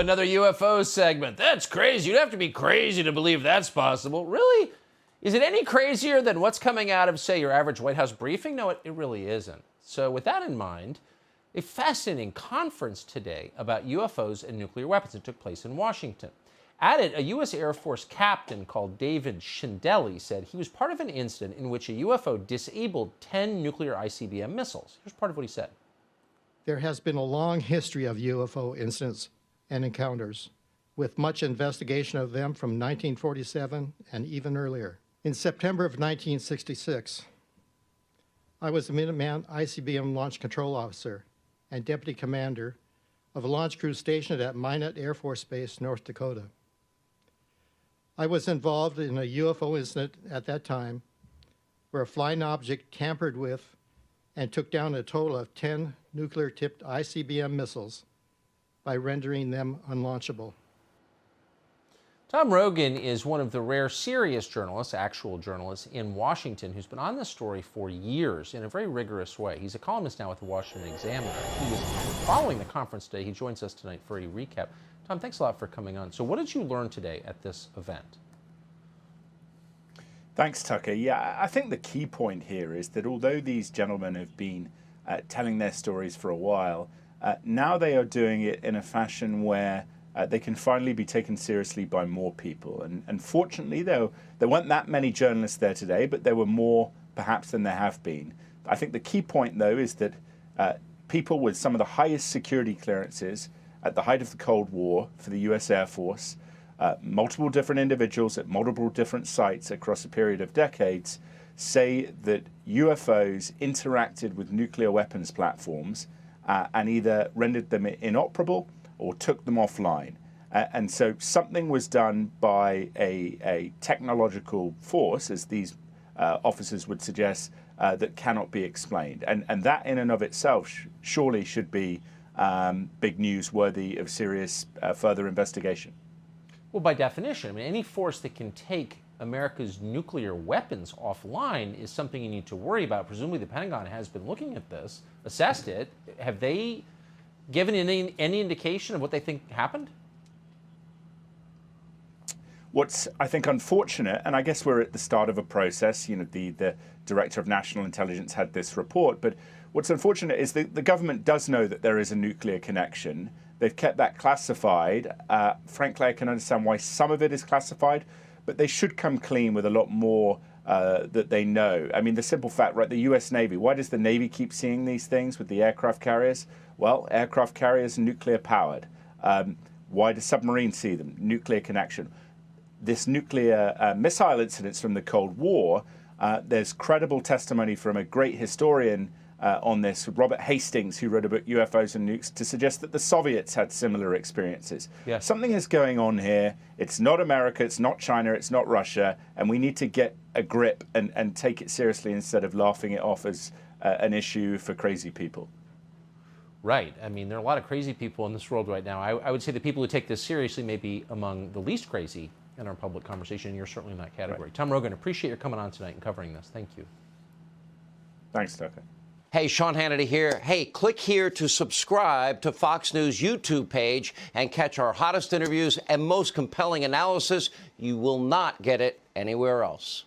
another UFO segment. That's crazy. You'd have to be crazy to believe that's possible. Really? Is it any crazier than what's coming out of, say, your average White House briefing? No, it really isn't. So with that in mind, a fascinating conference today about UFOs and nuclear weapons. It took place in Washington. At it, a U.S. Air Force captain called David Schindele said he was part of an incident in which a UFO disabled 10 nuclear ICBM missiles. Here's part of what he said. There has been a long history of UFO incidents and encounters, with much investigation of them from 1947 and even earlier. In September of 1966, I was the Minuteman ICBM Launch Control Officer and Deputy Commander of a launch crew stationed at Minot Air Force Base, North Dakota. I was involved in a UFO incident at that time where a flying object tampered with and took down a total of 10 nuclear-tipped ICBM missiles by rendering them unlaunchable. Tom Rogan is one of the rare serious journalists, actual journalists, in Washington who's been on this story for years in a very rigorous way. He's a columnist now with the Washington Examiner. He was following the conference today. He joins us tonight for a recap. Tom, thanks a lot for coming on. So what did you learn today at this event? Thanks, Tucker. Yeah, I think the key point here is that although these gentlemen have been telling their stories for a while, now they are doing it in a fashion where they can finally be taken seriously by more people. And fortunately, there weren't that many journalists there today, but there were more perhaps than there have been. I think the key point, though, is that people with some of the highest security clearances at the height of the Cold War for the U.S. Air Force, multiple different individuals at multiple different sites across a period of decades, say that UFOs interacted with nuclear weapons platforms and either rendered them inoperable or took them offline. And so something was done by a technological force, as these officers would suggest, that cannot be explained. And that in and of itself surely should be big news worthy of serious further investigation. Well, by definition, I mean, any force that can take America's nuclear weapons offline is something you need to worry about. Presumably the Pentagon has been looking at this, assessed it. Have they given any indication of what they think happened? What's, I think, unfortunate, and I guess we're at the start of a process, you know, the Director of National Intelligence had this report, but what's unfortunate is that the government does know that there is a nuclear connection. They've kept that classified. Frankly, I can understand why some of it is classified, but they should come clean with a lot more that they know. I mean, the simple fact, right, the U.S. Navy, why does the Navy keep seeing these things with the aircraft carriers? Well, aircraft carriers are nuclear powered. Why do submarines see them? Nuclear connection. This nuclear missile incidents from the Cold War, there's credible testimony from a great historian on this, Robert Hastings, who wrote about UFOs and nukes, to suggest that the Soviets had similar experiences. Yes. Something is going on here. It's not America, it's not China, it's not Russia, and we need to get a grip and take it seriously instead of laughing it off as an issue for crazy people. Right. I mean, there are a lot of crazy people in this world right now. I would say the people who take this seriously may be among the least crazy in our public conversation, and you're certainly in that category. Right. Tom Rogan, appreciate your coming on tonight and covering this. Thank you. Thanks, Tucker. Hey, Sean Hannity here. Hey, click here to subscribe to Fox News YouTube page and catch our hottest interviews and most compelling analysis. You will not get it anywhere else.